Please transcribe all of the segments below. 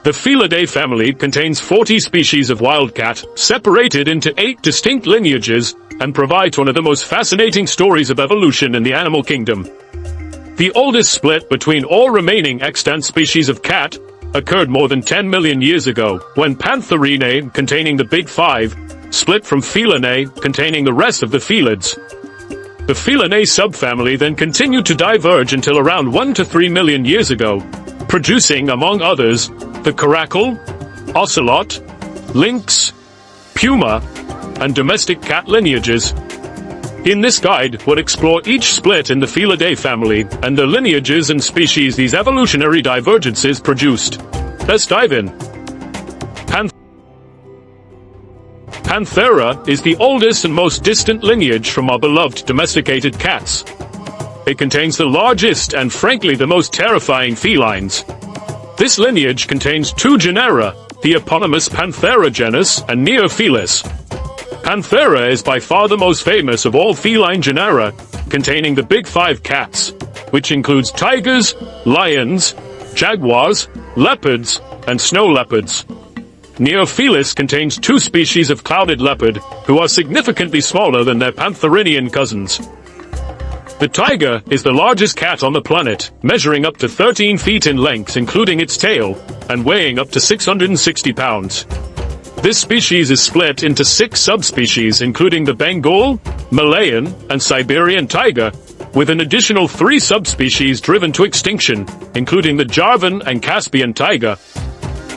The Felidae family contains 40 species of wildcat, separated into 8 distinct lineages, and provides one of the most fascinating stories of evolution in the animal kingdom. The oldest split between all remaining extant species of cat occurred more than 10 million years ago, when Pantherae, containing the big five, split from Felidae, containing the rest of the felids. The Felidae subfamily then continued to diverge until around 1 to 3 million years ago, producing, among others, the caracal, ocelot, lynx, puma, and domestic cat lineages. In this guide, we'll explore each split in the Felidae family and the lineages and species these evolutionary divergences produced. Let's dive in. Panthera is the oldest and most distant lineage from our beloved domesticated cats. It contains the largest and frankly the most terrifying felines. This lineage contains 2 genera, the eponymous Panthera genus and Neophelis. Panthera is by far the most famous of all feline genera, containing the big 5 cats, which includes tigers, lions, jaguars, leopards, and snow leopards. Neophelis contains 2 species of clouded leopard, who are significantly smaller than their Pantherinian cousins. The tiger is the largest cat on the planet, measuring up to 13 feet in length including its tail, and weighing up to 660 pounds. This species is split into 6 subspecies including the Bengal, Malayan, and Siberian tiger, with an additional 3 subspecies driven to extinction, including the Javan and Caspian tiger.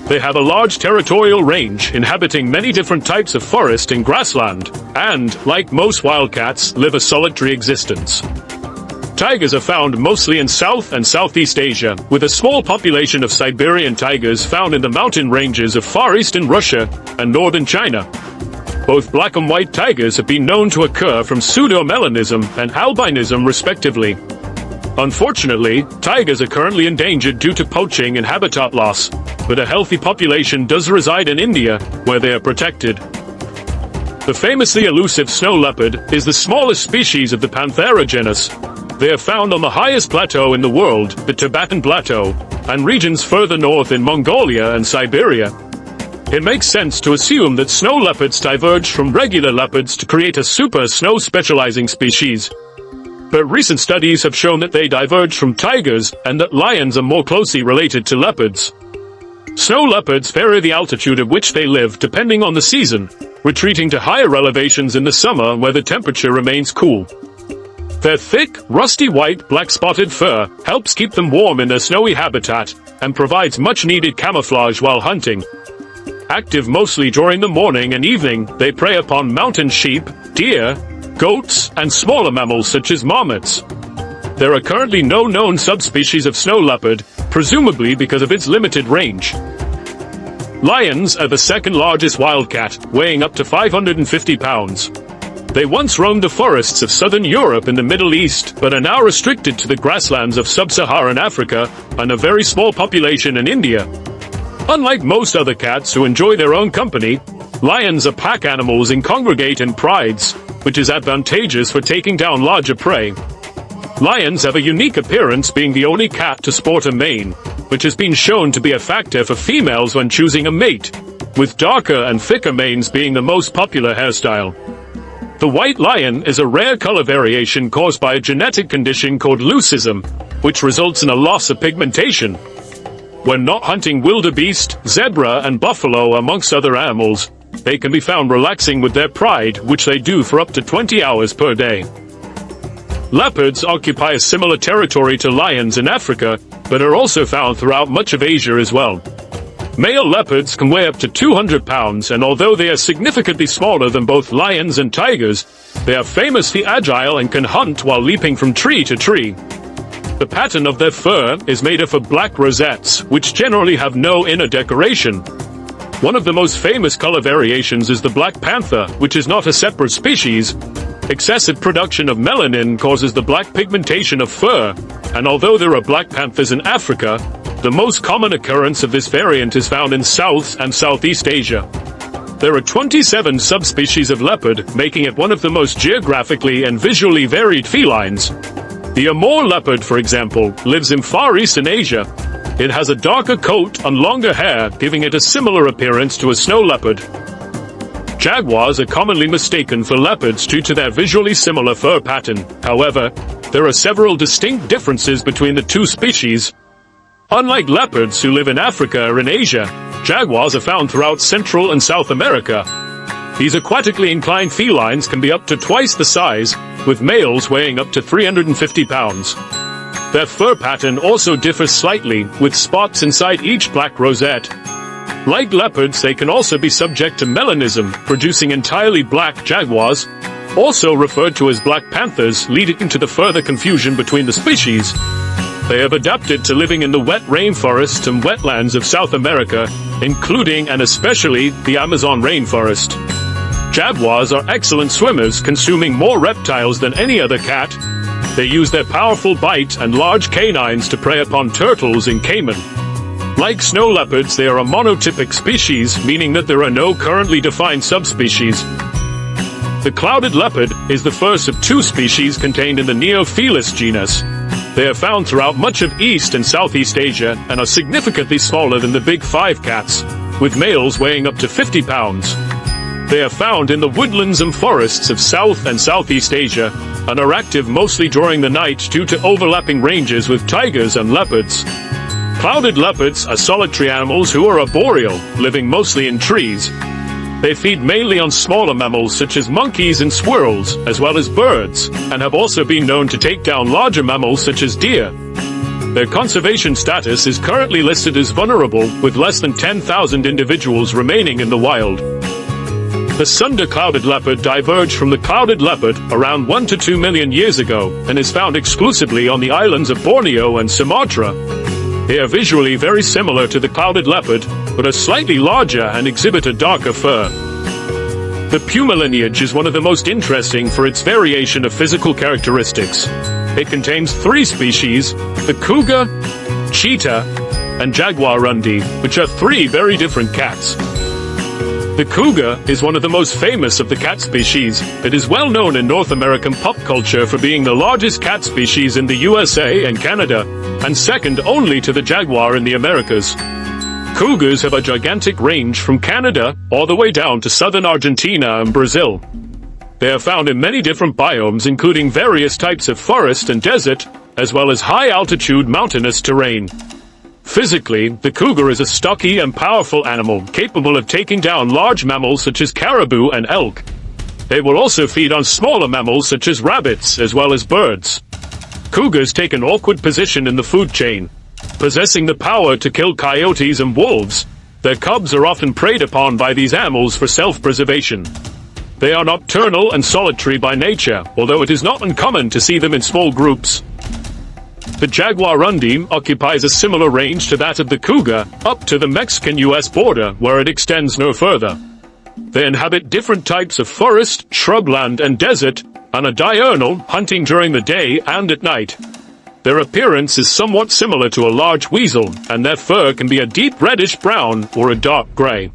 They have a large territorial range, inhabiting many different types of forest and grassland, and, like most wildcats, live a solitary existence. Tigers are found mostly in South and Southeast Asia, with a small population of Siberian tigers found in the mountain ranges of Far Eastern Russia and northern China. Both black and white tigers have been known to occur from pseudomelanism and albinism respectively. Unfortunately, tigers are currently endangered due to poaching and habitat loss, but a healthy population does reside in India, where they are protected. The famously elusive snow leopard is the smallest species of the Panthera genus. They are found on the highest plateau in the world, the Tibetan Plateau, and regions further north in Mongolia and Siberia. It makes sense to assume that snow leopards diverged from regular leopards to create a super snow specializing species. But recent studies have shown that they diverged from tigers and that lions are more closely related to leopards. Snow leopards vary the altitude at which they live depending on the season, retreating to higher elevations in the summer where the temperature remains cool. Their thick, rusty white, black-spotted fur helps keep them warm in their snowy habitat and provides much-needed camouflage while hunting. Active mostly during the morning and evening, they prey upon mountain sheep, deer, goats, and smaller mammals such as marmots. There are currently no known subspecies of snow leopard, presumably because of its limited range. Lions are the second largest wildcat, weighing up to 550 pounds. They once roamed the forests of southern Europe and the Middle East, but are now restricted to the grasslands of sub-Saharan Africa and a very small population in India. Unlike most other cats who enjoy their own company, lions are pack animals and congregate in prides, which is advantageous for taking down larger prey. Lions have a unique appearance, being the only cat to sport a mane, which has been shown to be a factor for females when choosing a mate, with darker and thicker manes being the most popular hairstyle. The white lion is a rare color variation caused by a genetic condition called leucism, which results in a loss of pigmentation. When not hunting wildebeest, zebra, and buffalo amongst other animals, they can be found relaxing with their pride, which they do for up to 20 hours per day. Leopards occupy a similar territory to lions in Africa, but are also found throughout much of Asia as well. Male leopards can weigh up to 200 pounds, and although they are significantly smaller than both lions and tigers, they are famously agile and can hunt while leaping from tree to tree. The pattern of their fur is made up of black rosettes, which generally have no inner decoration. One of the most famous color variations is the black panther, which is not a separate species. Excessive production of melanin causes the black pigmentation of fur, and although there are black panthers in Africa, the most common occurrence of this variant is found in South and Southeast Asia. There are 27 subspecies of leopard, making it one of the most geographically and visually varied felines. The Amur leopard, for example, lives in Far Eastern Asia. It has a darker coat and longer hair, giving it a similar appearance to a snow leopard. Jaguars are commonly mistaken for leopards due to their visually similar fur pattern. However, there are several distinct differences between the two species. Unlike leopards who live in Africa or in Asia, jaguars are found throughout Central and South America. These aquatically inclined felines can be up to twice the size, with males weighing up to 350 pounds. Their fur pattern also differs slightly, with spots inside each black rosette. Like leopards, they can also be subject to melanism, producing entirely black jaguars, also referred to as black panthers, leading to the further confusion between the species. They have adapted to living in the wet rainforests and wetlands of South America, including and especially the Amazon rainforest. Jaguars are excellent swimmers, consuming more reptiles than any other cat. They use their powerful bite and large canines to prey upon turtles in Cayman. Like snow leopards, they are a monotypic species, meaning that there are no currently defined subspecies. The clouded leopard is the first of two species contained in the Neophelis genus. They are found throughout much of East and Southeast Asia and are significantly smaller than the big five cats, with males weighing up to 50 pounds. They are found in the woodlands and forests of South and Southeast Asia and are active mostly during the night due to overlapping ranges with tigers and leopards. Clouded leopards are solitary animals who are arboreal, living mostly in trees. They feed mainly on smaller mammals such as monkeys and squirrels, as well as birds, and have also been known to take down larger mammals such as deer. Their conservation status is currently listed as vulnerable, with less than 10,000 individuals remaining in the wild. The sunder-clouded leopard diverged from the clouded leopard around 1 to 2 million years ago and is found exclusively on the islands of Borneo and Sumatra. They are visually very similar to the clouded leopard, but are slightly larger and exhibit a darker fur. The puma lineage is one of the most interesting for its variation of physical characteristics. It contains three species: the cougar, cheetah, and jaguarundi, which are three very different cats. The cougar is one of the most famous of the cat species. It is well known in North American pop culture for being the largest cat species in the USA and Canada, and second only to the jaguar in the Americas. Cougars have a gigantic range from Canada all the way down to southern Argentina and Brazil. They are found in many different biomes, including various types of forest and desert, as well as high-altitude mountainous terrain. Physically, the cougar is a stocky and powerful animal, capable of taking down large mammals such as caribou and elk. They will also feed on smaller mammals such as rabbits, as well as birds. Cougars take an awkward position in the food chain. Possessing the power to kill coyotes and wolves, their cubs are often preyed upon by these animals for self-preservation. They are nocturnal and solitary by nature, although it is not uncommon to see them in small groups. The jaguarundi occupies a similar range to that of the cougar, up to the Mexican-US border, where it extends no further. They inhabit different types of forest, shrubland, and desert, and are diurnal, hunting during the day and at night. Their appearance is somewhat similar to a large weasel, and their fur can be a deep reddish-brown or a dark gray.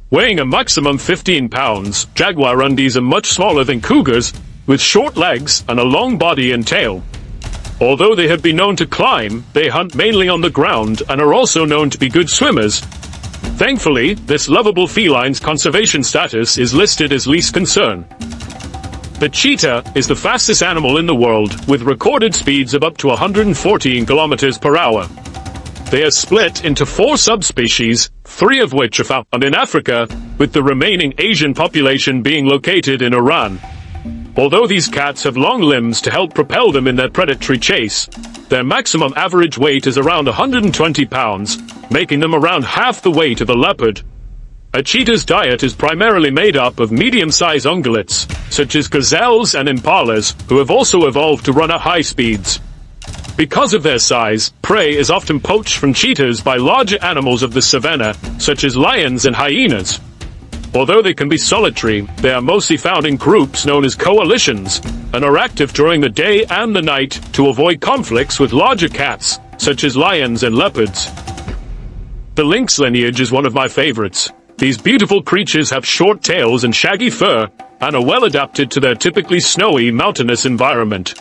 Weighing a maximum 15 pounds, jaguarundis are much smaller than cougars, with short legs and a long body and tail. Although they have been known to climb, they hunt mainly on the ground and are also known to be good swimmers. Thankfully, this lovable feline's conservation status is listed as least concern. The cheetah is the fastest animal in the world, with recorded speeds of up to 114 kilometers per hour. They are split into 4 subspecies, 3 of which are found in Africa, with the remaining Asian population being located in Iran. Although these cats have long limbs to help propel them in their predatory chase, their maximum average weight is around 120 pounds, making them around half the weight of a leopard. A cheetah's diet is primarily made up of medium-sized ungulates, such as gazelles and impalas, who have also evolved to run at high speeds. Because of their size, prey is often poached from cheetahs by larger animals of the savanna, such as lions and hyenas. Although they can be solitary, they are mostly found in groups known as coalitions, and are active during the day and the night to avoid conflicts with larger cats, such as lions and leopards. The lynx lineage is one of my favorites. These beautiful creatures have short tails and shaggy fur, and are well adapted to their typically snowy, mountainous environment.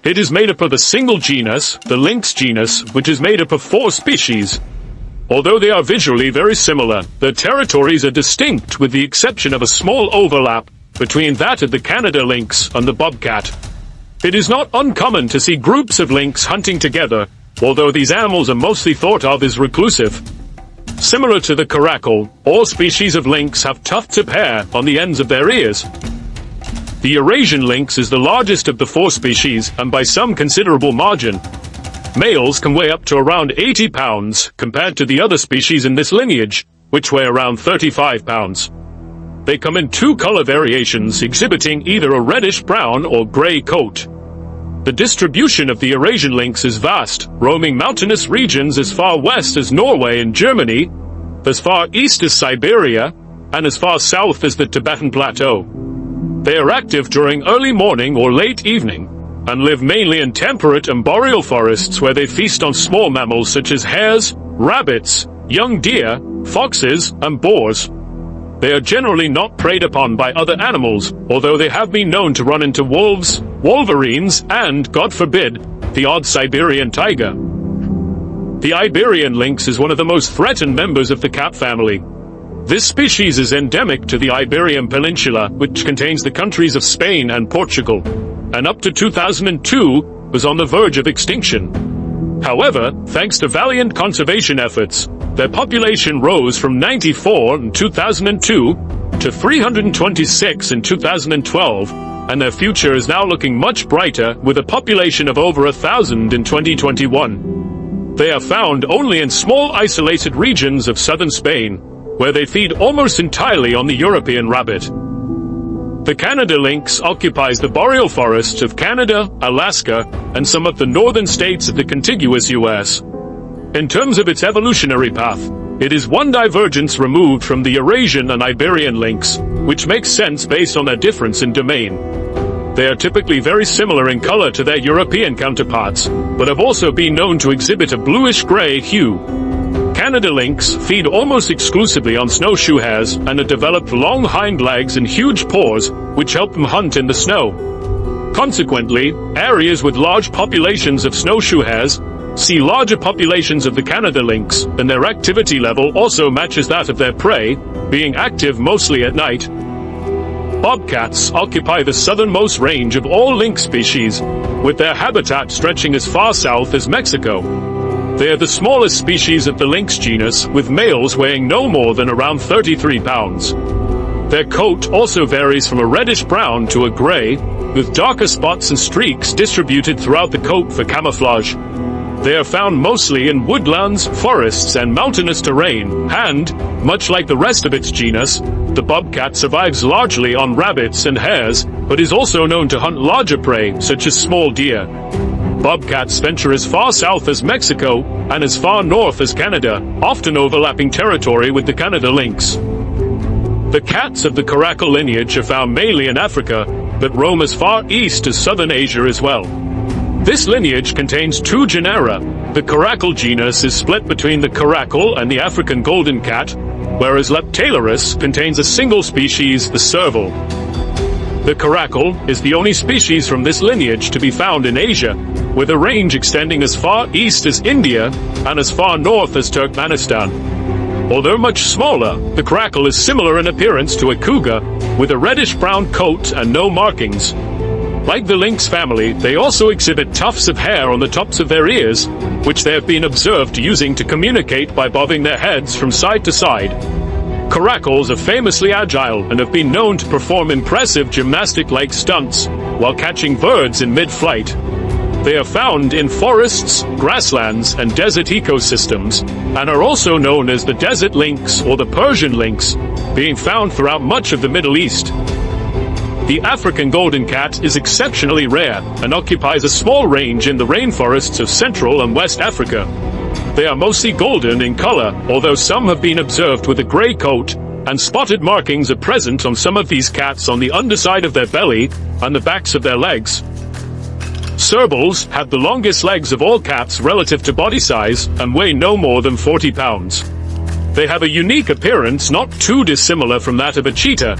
It is made up of a single genus, the lynx genus, which is made up of 4 species. Although they are visually very similar, their territories are distinct with the exception of a small overlap between that of the Canada lynx and the bobcat. It is not uncommon to see groups of lynx hunting together, although these animals are mostly thought of as reclusive. Similar to the caracal, all species of lynx have tufts of hair on the ends of their ears. The Eurasian lynx is the largest of the 4 species, and by some considerable margin. Males can weigh up to around 80 pounds, compared to the other species in this lineage, which weigh around 35 pounds. They come in 2 color variations, exhibiting either a reddish-brown or gray coat. The distribution of the Eurasian lynx is vast, roaming mountainous regions as far west as Norway and Germany, as far east as Siberia, and as far south as the Tibetan Plateau. They are active during early morning or late evening, and live mainly in temperate and boreal forests where they feast on small mammals such as hares, rabbits, young deer, foxes, and boars. They are generally not preyed upon by other animals, although they have been known to run into wolves, wolverines, and, God forbid, the odd Siberian tiger. The Iberian lynx is one of the most threatened members of the cat family. This species is endemic to the Iberian Peninsula, which contains the countries of Spain and Portugal, and up to 2002 was on the verge of extinction. However, thanks to valiant conservation efforts, their population rose from 94 in 2002 to 326 in 2012, and their future is now looking much brighter with a population of over 1,000 in 2021. They are found only in small isolated regions of southern Spain, where they feed almost entirely on the European rabbit. The Canada lynx occupies the boreal forests of Canada, Alaska, and some of the northern states of the contiguous U.S. In terms of its evolutionary path, it is one divergence removed from the Eurasian and Iberian lynx, which makes sense based on their difference in domain. They are typically very similar in color to their European counterparts, but have also been known to exhibit a bluish-gray hue. Canada lynx feed almost exclusively on snowshoe hares and have developed long hind legs and huge paws, which help them hunt in the snow. Consequently, areas with large populations of snowshoe hares see larger populations of the Canada lynx, and their activity level also matches that of their prey, being active mostly at night. Bobcats occupy the southernmost range of all lynx species, with their habitat stretching as far south as Mexico. They are the smallest species of the lynx genus, with males weighing no more than around 33 pounds. Their coat also varies from a reddish-brown to a gray, with darker spots and streaks distributed throughout the coat for camouflage. They are found mostly in woodlands, forests, and mountainous terrain, and, much like the rest of its genus, the bobcat survives largely on rabbits and hares, but is also known to hunt larger prey, such as small deer. Bobcats venture as far south as Mexico and as far north as Canada, often overlapping territory with the Canada lynx. The cats of the caracal lineage are found mainly in Africa, but roam as far east as southern Asia as well. This lineage contains 2 genera. The caracal genus is split between the caracal and the African golden cat, whereas Leptailurus contains a single species, the serval. The caracal is the only species from this lineage to be found in Asia, with a range extending as far east as India and as far north as Turkmenistan. Although much smaller, the caracal is similar in appearance to a cougar, with a reddish-brown coat and no markings. Like the lynx family, they also exhibit tufts of hair on the tops of their ears, which they have been observed using to communicate by bobbing their heads from side to side. Caracals are famously agile and have been known to perform impressive gymnastic-like stunts while catching birds in mid-flight. They are found in forests, grasslands, and desert ecosystems, and are also known as the desert lynx or the Persian lynx, being found throughout much of the Middle East. The African golden cat is exceptionally rare and occupies a small range in the rainforests of Central and West Africa. They are mostly golden in color, although some have been observed with a gray coat, and spotted markings are present on some of these cats on the underside of their belly and the backs of their legs. Servals have the longest legs of all cats relative to body size and weigh no more than 40 pounds. They have a unique appearance not too dissimilar from that of a cheetah.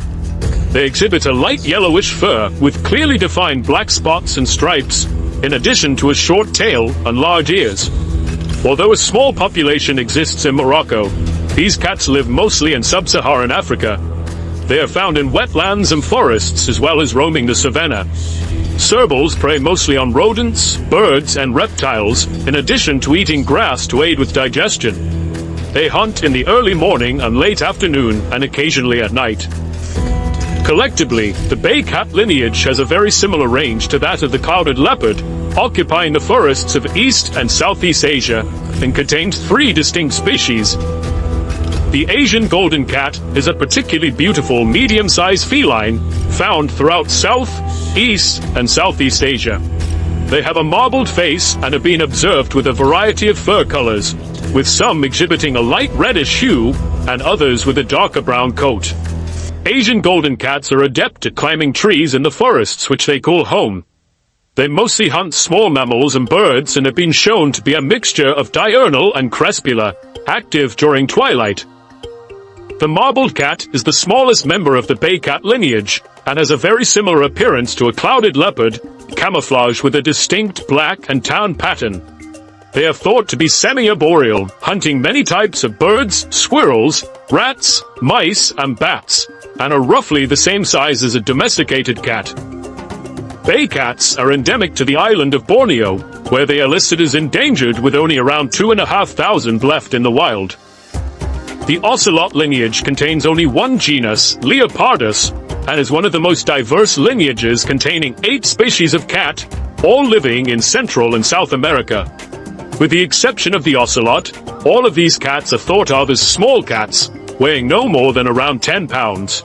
They exhibit a light yellowish fur with clearly defined black spots and stripes, in addition to a short tail and large ears. Although a small population exists in Morocco, these cats live mostly in sub-Saharan Africa. They are found in wetlands and forests as well as roaming the savanna. Servals prey mostly on rodents, birds, and reptiles, in addition to eating grass to aid with digestion. They hunt in the early morning and late afternoon, and occasionally at night. Collectively, the bay cat lineage has a very similar range to that of the clouded leopard, occupying the forests of East and Southeast Asia, and contains 3 distinct species. The Asian golden cat is a particularly beautiful medium-sized feline found throughout South, East, and Southeast Asia. They have a marbled face and have been observed with a variety of fur colors, with some exhibiting a light reddish hue and others with a darker brown coat. Asian golden cats are adept at climbing trees in the forests which they call home. They mostly hunt small mammals and birds and have been shown to be a mixture of diurnal and crepuscular, active during twilight. The marbled cat is the smallest member of the bay cat lineage and has a very similar appearance to a clouded leopard, camouflaged with a distinct black and tan pattern. They are thought to be semi-arboreal, hunting many types of birds, squirrels, rats, mice, and bats, and are roughly the same size as a domesticated cat. Bay cats are endemic to the island of Borneo, where they are listed as endangered with only around 2,500 left in the wild. The ocelot lineage contains only one genus, Leopardus, and is one of the most diverse lineages, containing 8 species of cat, all living in Central and South America. With the exception of the ocelot, all of these cats are thought of as small cats, weighing no more than around 10 pounds.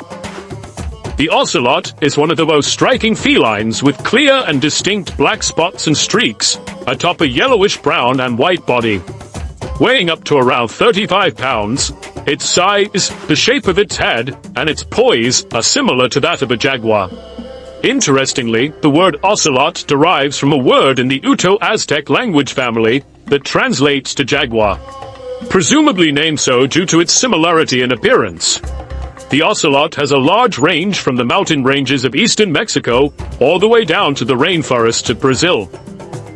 The ocelot is one of the most striking felines, with clear and distinct black spots and streaks atop a yellowish-brown and white body. Weighing up to around 35 pounds, its size, the shape of its head, and its poise are similar to that of a jaguar. Interestingly, the word ocelot derives from a word in the Uto-Aztec language family that translates to jaguar, presumably named so due to its similarity in appearance. The ocelot has a large range from the mountain ranges of eastern Mexico all the way down to the rainforests of Brazil.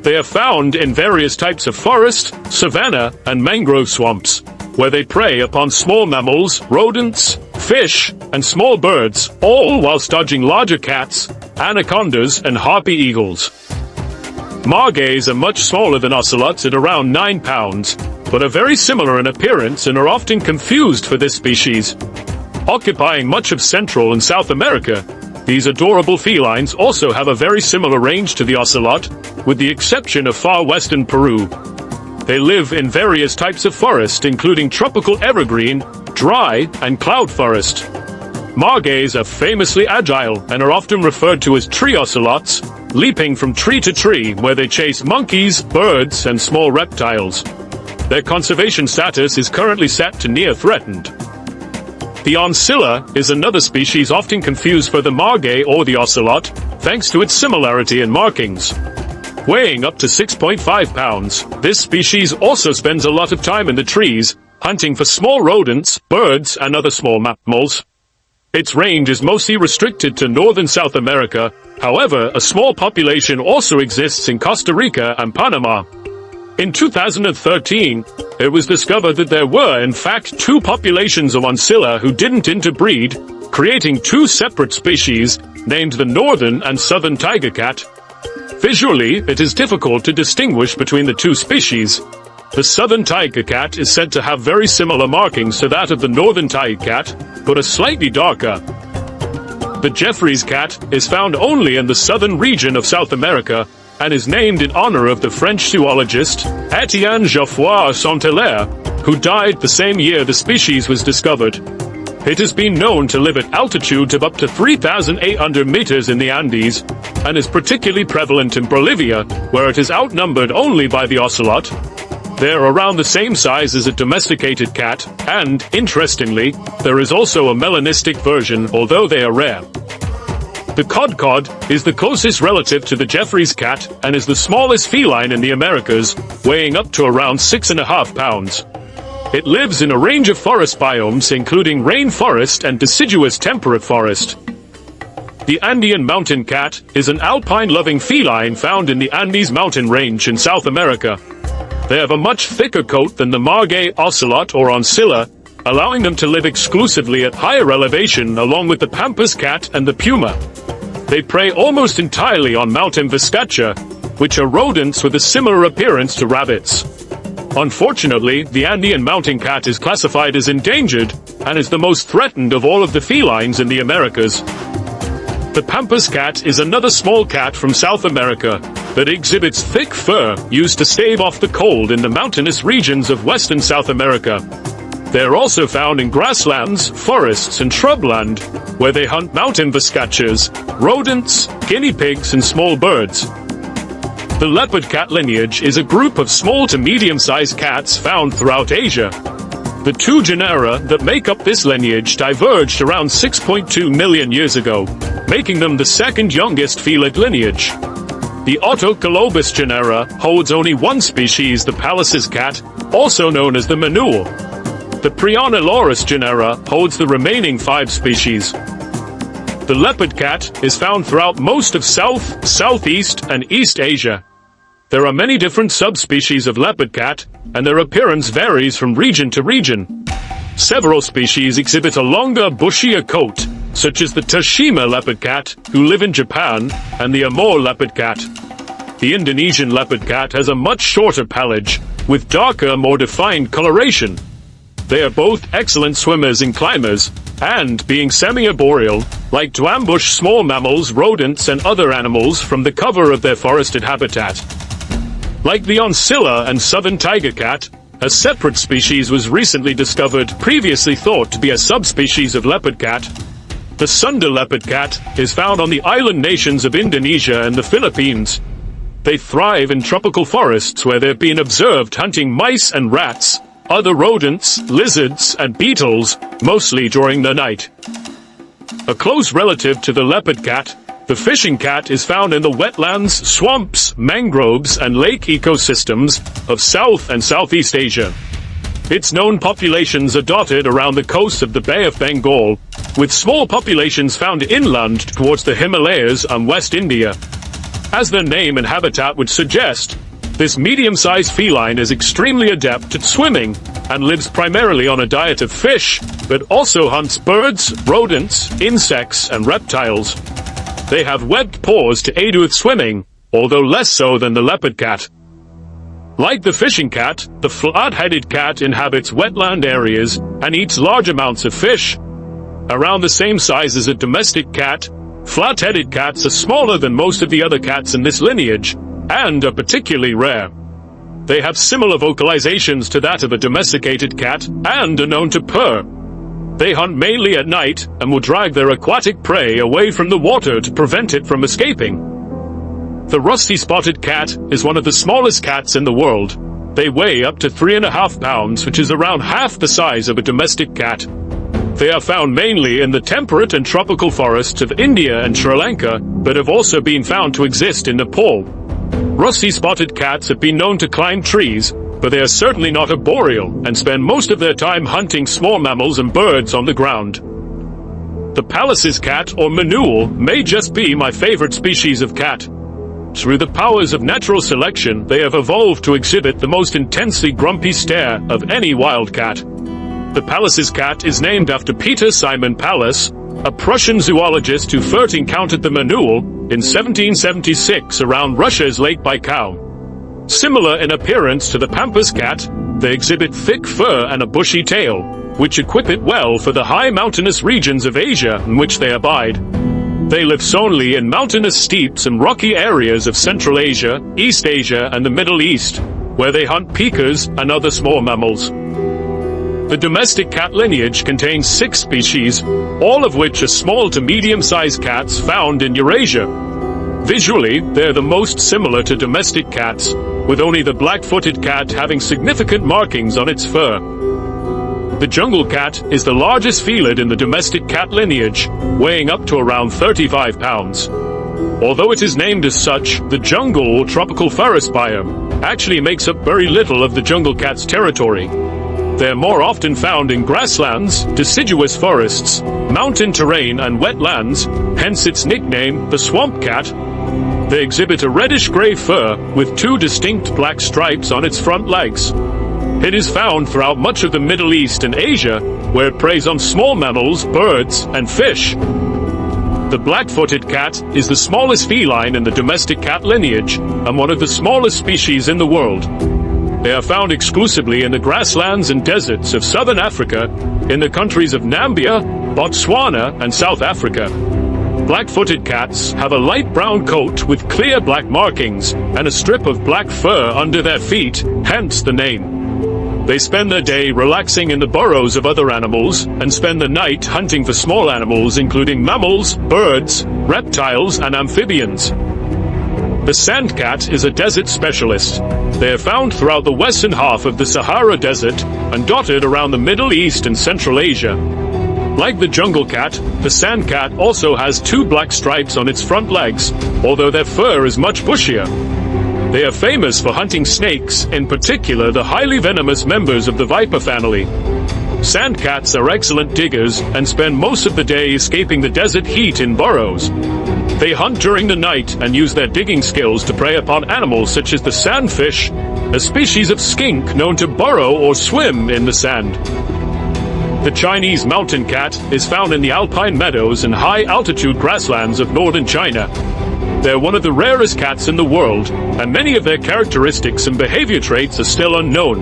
They are found in various types of forest, savanna, and mangrove swamps, where they prey upon small mammals, rodents, fish, and small birds, all whilst dodging larger cats, anacondas, and harpy eagles. Margays are much smaller than ocelots at around 9 pounds, but are very similar in appearance and are often confused for this species. Occupying much of Central and South America, these adorable felines also have a very similar range to the ocelot, with the exception of far western Peru. They live in various types of forest, including tropical evergreen, dry, and cloud forest. Margays are famously agile and are often referred to as tree ocelots, leaping from tree to tree where they chase monkeys, birds, and small reptiles. Their conservation status is currently set to near threatened. The oncilla is another species often confused for the margay or the ocelot, thanks to its similarity in markings. Weighing up to 6.5 pounds, this species also spends a lot of time in the trees, hunting for small rodents, birds, and other small mammals. Its range is mostly restricted to northern South America. However, a small population also exists in Costa Rica and Panama. In 2013, it was discovered that there were, in fact, 2 populations of oncilla who didn't interbreed, creating 2 separate species, named the northern and southern tiger cat. Visually, it is difficult to distinguish between the 2 species. The southern tiger cat is said to have very similar markings to that of the northern tiger cat, but are slightly darker. The Jeffries cat is found only in the southern region of South America, and is named in honor of the French zoologist Étienne Geoffroy Saint-Hilaire, who died the same year the species was discovered. It has been known to live at altitudes of up to 3,800 meters in the Andes, and is particularly prevalent in Bolivia, where it is outnumbered only by the ocelot. They are around the same size as a domesticated cat, and, interestingly, there is also a melanistic version, although they are rare. The codcod is the closest relative to the Jeffries cat and is the smallest feline in the Americas, weighing up to around 6.5 pounds. It lives in a range of forest biomes, including rainforest and deciduous temperate forest. The Andean mountain cat is an alpine-loving feline found in the Andes mountain range in South America. They have a much thicker coat than the margay ocelot or oncilla, allowing them to live exclusively at higher elevation along with the pampas cat and the puma. They prey almost entirely on mountain viscacha, which are rodents with a similar appearance to rabbits. Unfortunately, the Andean mountain cat is classified as endangered and is the most threatened of all of the felines in the Americas. The pampas cat is another small cat from South America that exhibits thick fur used to stave off the cold in the mountainous regions of western South America. They are also found in grasslands, forests, and shrubland, where they hunt mountain viscachas, rodents, guinea pigs, and small birds. The leopard cat lineage is a group of small to medium-sized cats found throughout Asia. The two genera that make up this lineage diverged around 6.2 million years ago, making them the second youngest felid lineage. The Autocolobus genera holds only one species, the Pallas's cat, also known as the manule. The Prioniloris genera holds the remaining 5 species. The leopard cat is found throughout most of South, Southeast, and East Asia. There are many different subspecies of leopard cat, and their appearance varies from region to region. Several species exhibit a longer, bushier coat, such as the Tashima leopard cat, who live in Japan, and the Amur leopard cat. The Indonesian leopard cat has a much shorter pelage, with darker, more defined coloration. They are both excellent swimmers and climbers, and, being semi-arboreal, like to ambush small mammals, rodents, and other animals from the cover of their forested habitat. Like the oncilla and southern tiger cat, a separate species was recently discovered, previously thought to be a subspecies of leopard cat. The Sunda leopard cat is found on the island nations of Indonesia and the Philippines. They thrive in tropical forests where they've been observed hunting mice and rats, other rodents, lizards, and beetles, mostly during the night. A close relative to the leopard cat, the fishing cat is found in the wetlands, swamps, mangroves, and lake ecosystems of South and Southeast Asia. Its known populations are dotted around the coast of the Bay of Bengal, with small populations found inland towards the Himalayas and West India. As their name and habitat would suggest, this medium-sized feline is extremely adept at swimming and lives primarily on a diet of fish, but also hunts birds, rodents, insects, and reptiles. They have webbed paws to aid with swimming, although less so than the leopard cat. Like the fishing cat, the flat-headed cat inhabits wetland areas and eats large amounts of fish. Around the same size as a domestic cat, flat-headed cats are smaller than most of the other cats in this lineage, and are particularly rare. They have similar vocalizations to that of a domesticated cat, and are known to purr. They hunt mainly at night, and will drag their aquatic prey away from the water to prevent it from escaping. The rusty-spotted cat is one of the smallest cats in the world. They weigh up to 3.5 pounds, which is around half the size of a domestic cat. They are found mainly in the temperate and tropical forests of India and Sri Lanka, but have also been found to exist in Nepal. Rusty-spotted cats have been known to climb trees, but they are certainly not arboreal, and spend most of their time hunting small mammals and birds on the ground. The Pallas's cat, or manule, may just be my favorite species of cat. Through the powers of natural selection, they have evolved to exhibit the most intensely grumpy stare of any wild cat. The Pallas's cat is named after Peter Simon Pallas, a Prussian zoologist who first encountered the manule in 1776 around Russia's Lake Baikal. Similar in appearance to the pampas cat, they exhibit thick fur and a bushy tail, which equip it well for the high mountainous regions of Asia in which they abide. They live solely in mountainous steeps and rocky areas of Central Asia, East Asia, and the Middle East, where they hunt pikas and other small mammals. The domestic cat lineage contains 6 species, all of which are small to medium-sized cats found in Eurasia. Visually, they're the most similar to domestic cats, with only the black-footed cat having significant markings on its fur. The jungle cat is the largest felid in the domestic cat lineage, weighing up to around 35 pounds. Although it is named as such, the jungle or tropical forest biome actually makes up very little of the jungle cat's territory. They are more often found in grasslands, deciduous forests, mountain terrain and wetlands, hence its nickname, the swamp cat. They exhibit a reddish-gray fur with two distinct black stripes on its front legs. It is found throughout much of the Middle East and Asia, where it preys on small mammals, birds, and fish. The black-footed cat is the smallest feline in the domestic cat lineage and one of the smallest species in the world. They are found exclusively in the grasslands and deserts of southern Africa, in the countries of Namibia, Botswana, and South Africa. Black-footed cats have a light brown coat with clear black markings and a strip of black fur under their feet, hence the name. They spend their day relaxing in the burrows of other animals and spend the night hunting for small animals including mammals, birds, reptiles, and amphibians. The sand cat is a desert specialist. They are found throughout the western half of the Sahara Desert and dotted around the Middle East and Central Asia. Like the jungle cat, the sand cat also has two black stripes on its front legs, although their fur is much bushier. They are famous for hunting snakes, in particular the highly venomous members of the viper family. Sand cats are excellent diggers and spend most of the day escaping the desert heat in burrows. They hunt during the night and use their digging skills to prey upon animals such as the sandfish, a species of skink known to burrow or swim in the sand. The Chinese mountain cat is found in the alpine meadows and high-altitude grasslands of northern China. They're one of the rarest cats in the world, and many of their characteristics and behavior traits are still unknown.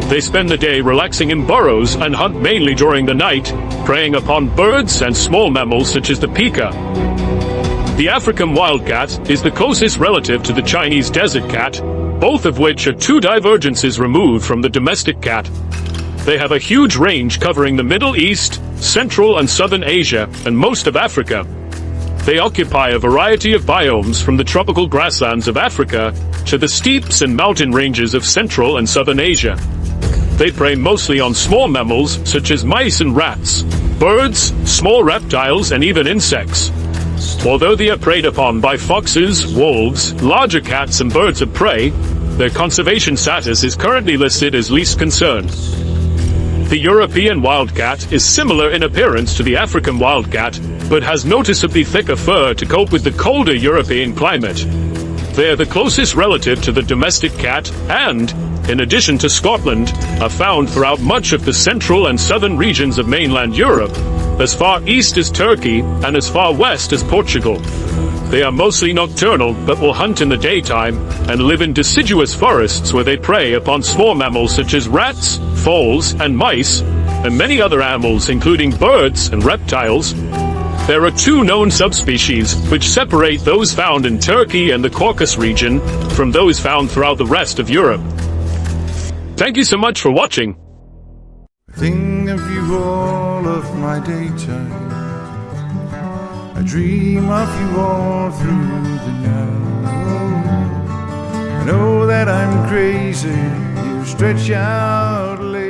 They spend the day relaxing in burrows and hunt mainly during the night, preying upon birds and small mammals such as the pika. The African wildcat is the closest relative to the Chinese desert cat, both of which are two divergences removed from the domestic cat. They have a huge range covering the Middle East, Central and Southern Asia, and most of Africa. They occupy a variety of biomes from the tropical grasslands of Africa to the steeps and mountain ranges of Central and Southern Asia. They prey mostly on small mammals such as mice and rats, birds, small reptiles, and even insects. Although they are preyed upon by foxes, wolves, larger cats, and birds of prey, their conservation status is currently listed as least concern. The European wildcat is similar in appearance to the African wildcat, but has noticeably thicker fur to cope with the colder European climate. They are the closest relative to the domestic cat and, in addition to Scotland, are found throughout much of the central and southern regions of mainland Europe, as far east as Turkey and as far west as Portugal. They are mostly nocturnal but will hunt in the daytime and live in deciduous forests where they prey upon small mammals such as rats, foals, and mice, and many other animals including birds and reptiles. There are two known subspecies which separate those found in Turkey and the Caucasus region from those found throughout the rest of Europe. Thank you so much for watching. I think of you all of my daytime. I dream of you all through the night. I know that I'm crazy. You stretch out late.